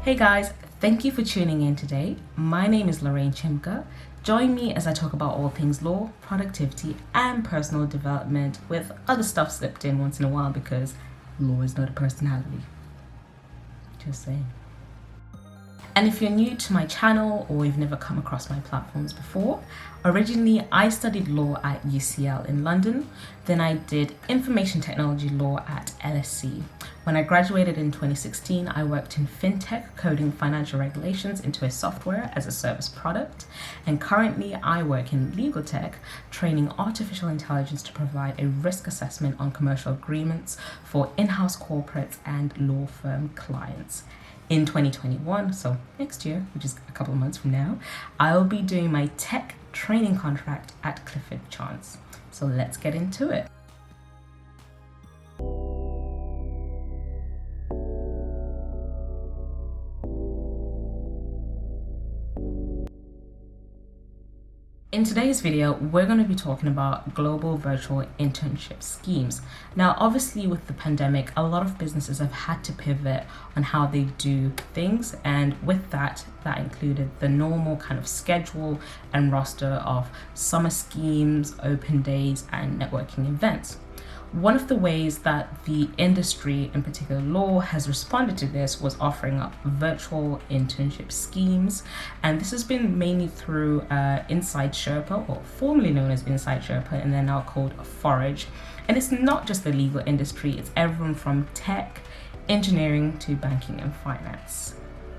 Hey guys, thank you for tuning in today. My name is Lorraine Chimka. Join me as I talk about all things law, productivity, and personal development with other stuff slipped in once in a while because law is not a personality. Just saying. And if you're new to my channel or you've never come across my platforms before, originally I studied law at UCL in London. Then I did information technology law at LSE. When I graduated in 2016, I worked in fintech, coding financial regulations into a software as a service product. And currently I work in legal tech, training artificial intelligence to provide a risk assessment on commercial agreements for in-house corporates and law firm clients. In 2021, so next year, which is a couple of months from now, I'll be doing my tech training contract at Clifford Chance. So let's get into it. In today's video, we're going to be talking about global virtual internship schemes. Now, obviously with the pandemic, a lot of businesses have had to pivot on how they do things. And with that included the normal kind of schedule and roster of summer schemes, open days, and networking events. One of the ways that the industry, in particular law, has responded to this was offering up virtual internship schemes. And this has been mainly through Inside Sherpa, or formerly known as Inside Sherpa, and they're now called Forage. And it's not just the legal industry, it's everyone from tech, engineering to banking and finance.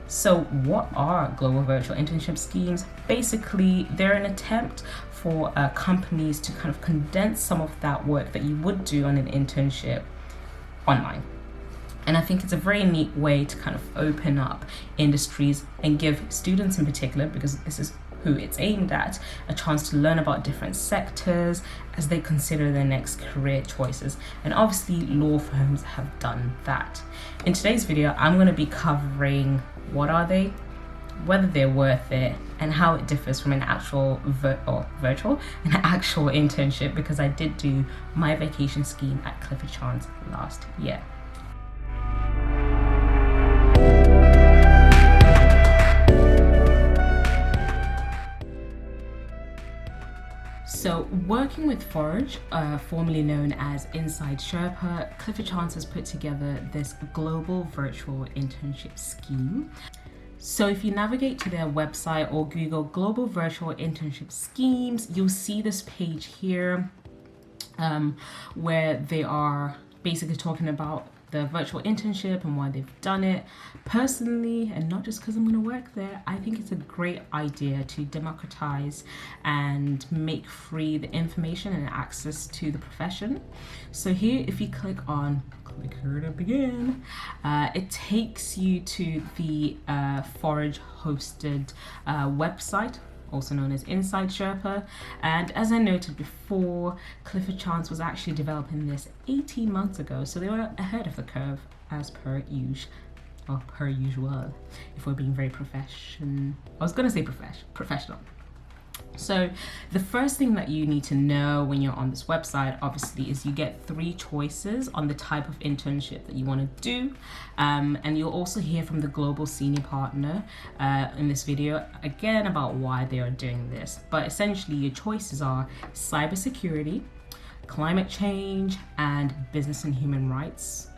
So what are global virtual internship schemes? Basically, they're an attempt for companies to kind of condense some of that work that you would do on an internship online. And I think it's a very neat way to kind of open up industries and give students in particular, because this is who it's aimed at, a chance to learn about different sectors as they consider their next career choices. And obviously law firms have done that. In today's video, I'm going to be covering what are they, whether they're worth it, and how it differs from an actual virtual internship, because I did do my vacation scheme at Clifford Chance last year. So working with Forage, formerly known as Inside Sherpa, Clifford Chance has put together this global virtual internship scheme. So if you navigate to their website or Google global virtual internship schemes, you'll see this page here where they are basically talking about the virtual internship and why they've done it. Personally, and not just because I'm going to work there, I think it's a great idea to democratize and make free the information and access to the profession. So here, if you click here to begin, it takes you to the Forage hosted website, also known as Inside Sherpa. And as I noted before, Clifford Chance was actually developing this 18 months ago, so they were ahead of the curve as per usual, if we're being very professional. So the first thing that you need to know when you're on this website, obviously, is you get 3 choices on the type of internship that you want to do. And you'll also hear from the global senior partner in this video, again, about why they are doing this. But essentially, your choices are cybersecurity, climate change, and business and human rights.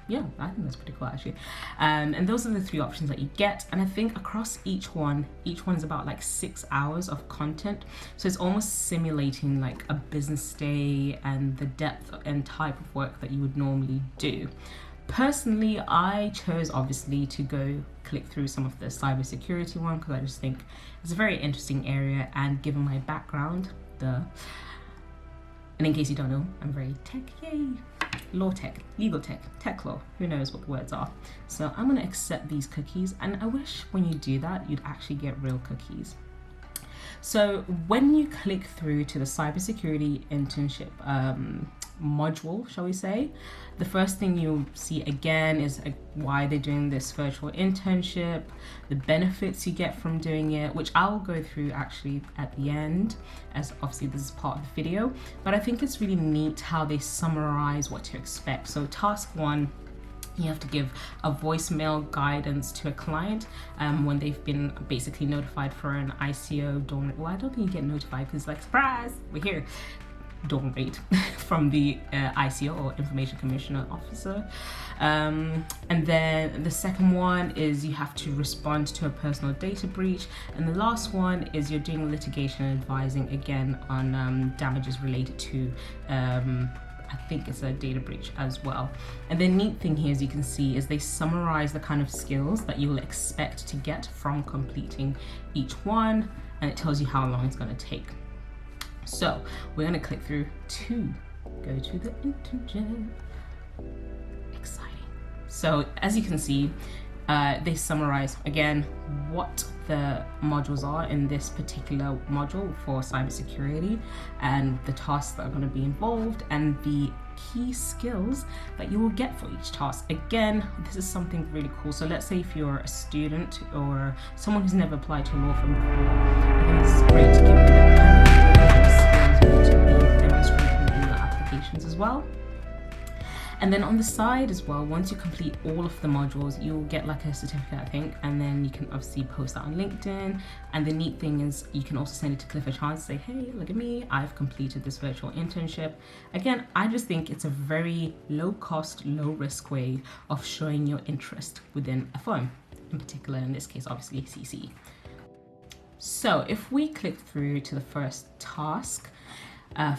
Yeah, I think that's pretty cool actually. And those are the 3 options that you get. And I think across each one's about like 6 hours of content. So it's almost simulating like a business day and the depth and type of work that you would normally do. Personally, I chose obviously to go click through some of the cybersecurity one because I just think it's a very interesting area, and given my background, and in case you don't know, I'm very tech, yay! Law tech, legal tech, tech law, who knows what the words are. So I'm gonna accept these cookies, and I wish when you do that, you'd actually get real cookies. So when you click through to the cybersecurity internship module, shall we say, the first thing you'll see again is why they're doing this virtual internship, the benefits you get from doing it, which I'll go through actually at the end, as obviously this is part of the video. But I think it's really neat how they summarize what to expect. So task 1 You have to give a voicemail guidance to a client when they've been basically notified for an ICO dawn rate. Well, I don't think you get notified because, like, surprise, we're here. Dawn rate from the ICO, or Information Commissioner Officer. And then the second one is you have to respond to a personal data breach. And the last one is you're doing litigation and advising, again, on damages related to I think it's a data breach as well. And the neat thing here, as you can see, is they summarize the kind of skills that you will expect to get from completing each one, and it tells you how long it's going to take. So we're going to click through to go to the internship. Exciting. So as you can see, they summarize again what the modules are in this particular module for cybersecurity, and the tasks that are going to be involved, and the key skills that you will get for each task. Again, this is something really cool. So let's say if you're a student or someone who's never applied to a law firm before, I think this is great to give you the kind of skills you need to be demonstrating in your applications as well. And then on the side as well, once you complete all of the modules, you'll get like a certificate, I think, and then you can obviously post that on LinkedIn. And the neat thing is you can also send it to Clifford Chance, say, hey, look at me, I've completed this virtual internship. Again, I just think it's a very low cost, low risk way of showing your interest within a firm, in particular, in this case, obviously CC. So if we click through to the first task,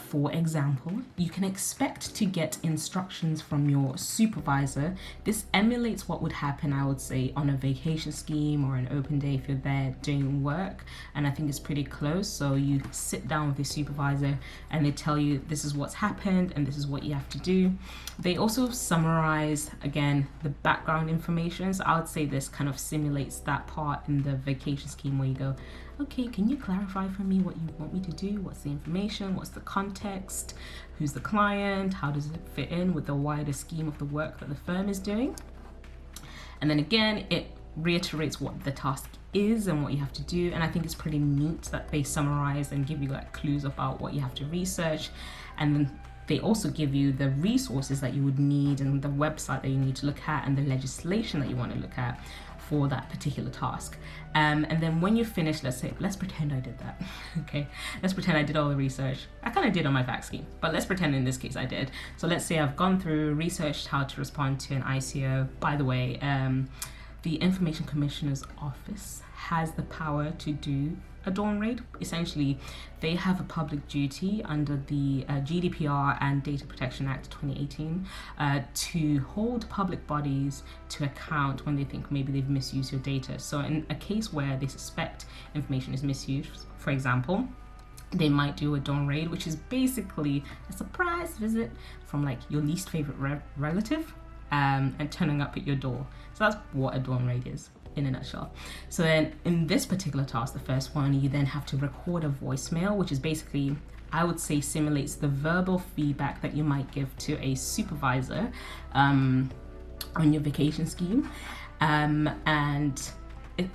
for example, you can expect to get instructions from your supervisor. This emulates what would happen, I would say, on a vacation scheme or an open day if you're there doing work. And I think it's pretty close. So you sit down with your supervisor and they tell you this is what's happened and this is what you have to do. They also summarize, again, the background information. So I would say this kind of simulates that part in the vacation scheme where you go, okay, can you clarify for me what you want me to do? What's the information? What's the context? Who's the client? How does it fit in with the wider scheme of the work that the firm is doing? And then again, it reiterates what the task is and what you have to do. And I think it's pretty neat that they summarize and give you like clues about what you have to research. And then they also give you the resources that you would need and the website that you need to look at and the legislation that you want to look at for that particular task. And then when you're finished, let's pretend I did that. Okay, let's pretend I did all the research. I kind of did on my vac scheme, but let's pretend in this case I did. So let's say I've gone through, researched how to respond to an ICO. By the way, the Information Commissioner's Office has the power to do a dawn raid. Essentially, they have a public duty under the GDPR and Data Protection Act 2018 to hold public bodies to account when they think maybe they've misused your data. So in a case where they suspect information is misused, for example, they might do a dawn raid, which is basically a surprise visit from like your least favorite relative and turning up at your door. So that's what a dawn raid is in a nutshell. So then in this particular task, the first one, you then have to record a voicemail, which is basically, I would say, simulates the verbal feedback that you might give to a supervisor on your vacation scheme. And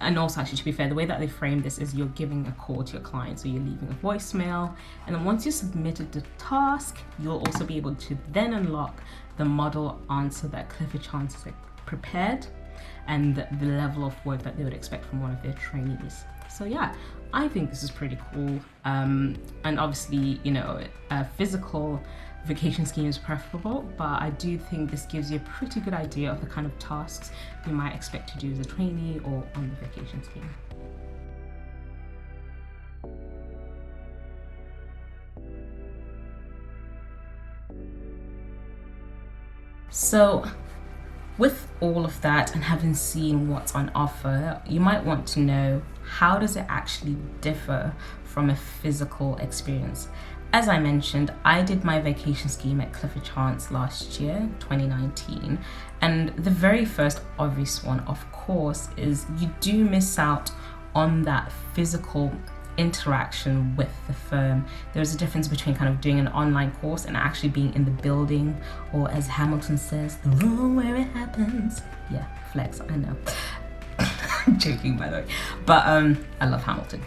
also, actually, to be fair, the way that they frame this is you're giving a call to your client, so you're leaving a voicemail, and then once you submitted the task, you'll also be able to then unlock the model answer that Clifford Chance has prepared and the level of work that they would expect from one of their trainees. So yeah, I think this is pretty cool. And obviously, you know, a physical vacation scheme is preferable, but I do think this gives you a pretty good idea of the kind of tasks you might expect to do as a trainee or on the vacation scheme. So with all of that and having seen what's on offer, you might want to know, how does it actually differ from a physical experience? As I mentioned, I did my vacation scheme at Clifford Chance last year, 2019, and the very first obvious one, of course, is you do miss out on that physical interaction with the firm. There's a difference between kind of doing an online course and actually being in the building, or as Hamilton says, the room where it happens. Yeah, flex, I know. I'm joking, by the way, but I love Hamilton.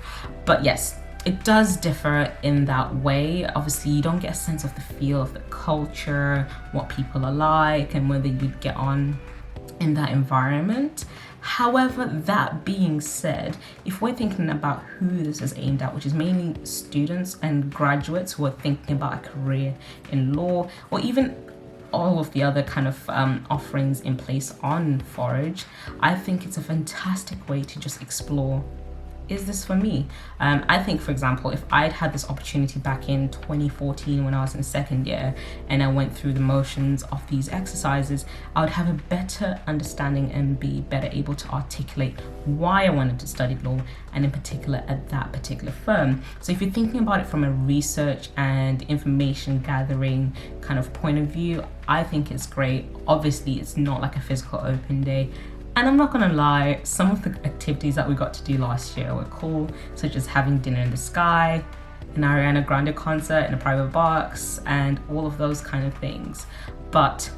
But yes, it does differ in that way. Obviously, you don't get a sense of the feel of the culture, what people are like, and whether you'd get on in that environment. However, that being said, if we're thinking about who this is aimed at, which is mainly students and graduates who are thinking about a career in law, or even all of the other kind of offerings in place on Forage, I think it's a fantastic way to just explore, is this for me? I think, for example, if I'd had this opportunity back in 2014 when I was in second year and I went through the motions of these exercises, I would have a better understanding and be better able to articulate why I wanted to study law, and in particular at that particular firm. So if you're thinking about it from a research and information gathering kind of point of view, I think it's great. Obviously, it's not like a physical open day. And I'm not gonna lie, some of the activities that we got to do last year were cool, such as having dinner in the sky, an Ariana Grande concert in a private box, and all of those kind of things. But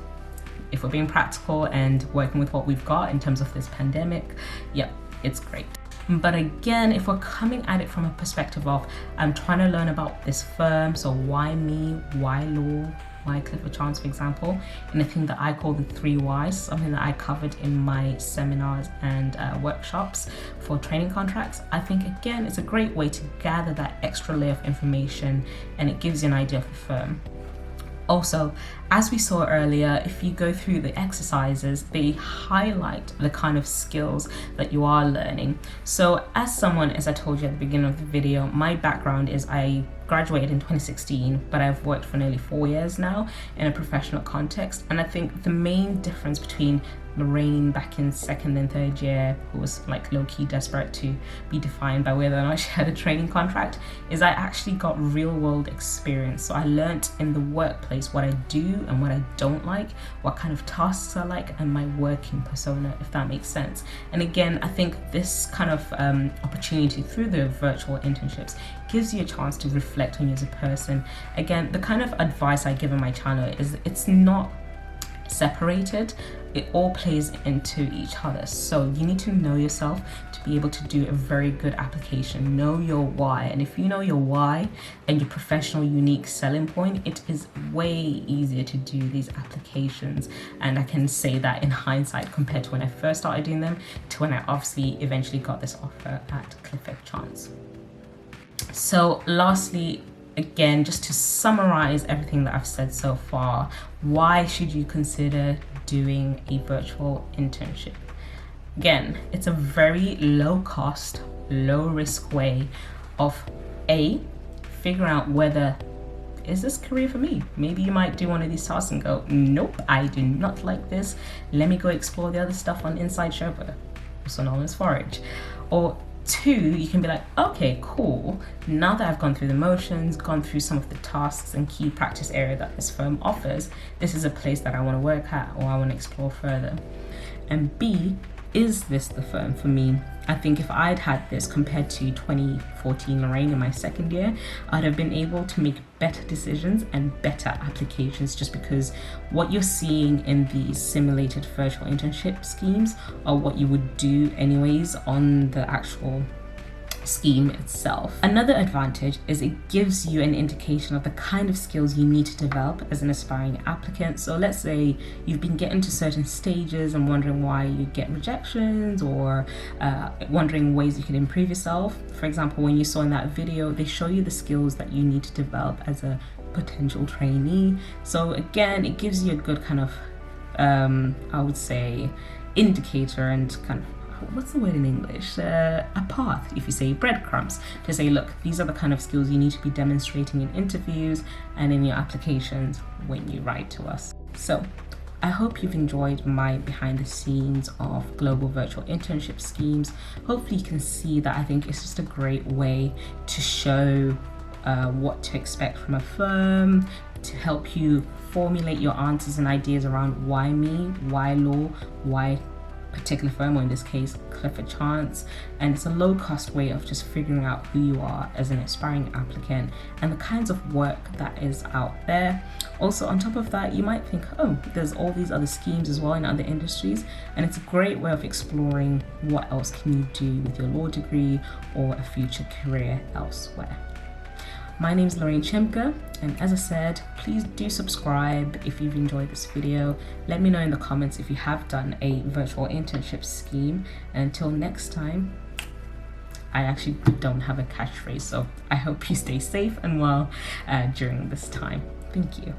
if we're being practical and working with what we've got in terms of this pandemic, yep, it's great. But again, if we're coming at it from a perspective of, I'm trying to learn about this firm, so why me, why law, why Clifford Chance, for example, and a thing that I call the 3 whys, something that I covered in my seminars and workshops for training contracts. I think, again, it's a great way to gather that extra layer of information, and it gives you an idea of the firm. Also, as we saw earlier, if you go through the exercises, they highlight the kind of skills that you are learning. So as someone, as I told you at the beginning of the video, my background is I graduated in 2016, but I've worked for nearly 4 years now in a professional context. And I think the main difference between Lorraine back in second and third year, who was like low-key desperate to be defined by whether or not she had a training contract, is I actually got real-world experience. So I learned in the workplace what I do and what I don't like, what kind of tasks I like, and my working persona, if that makes sense. And again, I think this kind of opportunity through the virtual internships gives you a chance to reflect on you as a person. Again, the kind of advice I give in my channel is it's not separated, it all plays into each other. So you need to know yourself to be able to do a very good application. Know your why, and if you know your why and your professional unique selling point, it is way easier to do these applications. And I can say that in hindsight, compared to when I first started doing them to when I obviously eventually got this offer at Clifford Chance. So lastly, again, just to summarize everything that I've said so far, why should you consider doing a virtual internship? Again, it's a very low cost, low risk way of figuring out whether, is this career for me? Maybe you might do one of these tasks and go, nope, I do not like this. Let me go explore the other stuff on Inside Sherpa, also known as Forage. Or 2, you can be like, okay, cool. Now that I've gone through the motions, gone through some of the tasks and key practice area that this firm offers, this is a place that I want to work at or I want to explore further. And B, is this the firm for me? I think if I'd had this compared to 2014 Lorraine in my second year, I'd have been able to make better decisions and better applications, just because what you're seeing in these simulated virtual internship schemes are what you would do anyways on the actual scheme itself. Another advantage is it gives you an indication of the kind of skills you need to develop as an aspiring applicant. So let's say you've been getting to certain stages and wondering why you get rejections, or wondering ways you could improve yourself. For example, when you saw in that video, they show you the skills that you need to develop as a potential trainee. So again, it gives you a good kind of I would say indicator and kind of, what's the word in English? A path, if you say breadcrumbs, to say, look, these are the kind of skills you need to be demonstrating in interviews and in your applications when you write to us. So I hope you've enjoyed my behind the scenes of global virtual internship schemes. Hopefully you can see that I think it's just a great way to show what to expect from a firm, to help you formulate your answers and ideas around why me, why law, why particular firm, or in this case Clifford Chance. And it's a low cost way of just figuring out who you are as an aspiring applicant and the kinds of work that is out there. Also, on top of that, you might think, oh, there's all these other schemes as well in other industries, and it's a great way of exploring what else can you do with your law degree or a future career elsewhere. My name is Lorraine Chemka, and as I said, please do subscribe if you've enjoyed this video. Let me know in the comments if you have done a virtual internship scheme. And until next time, I actually don't have a catchphrase, so I hope you stay safe and well during this time. Thank you.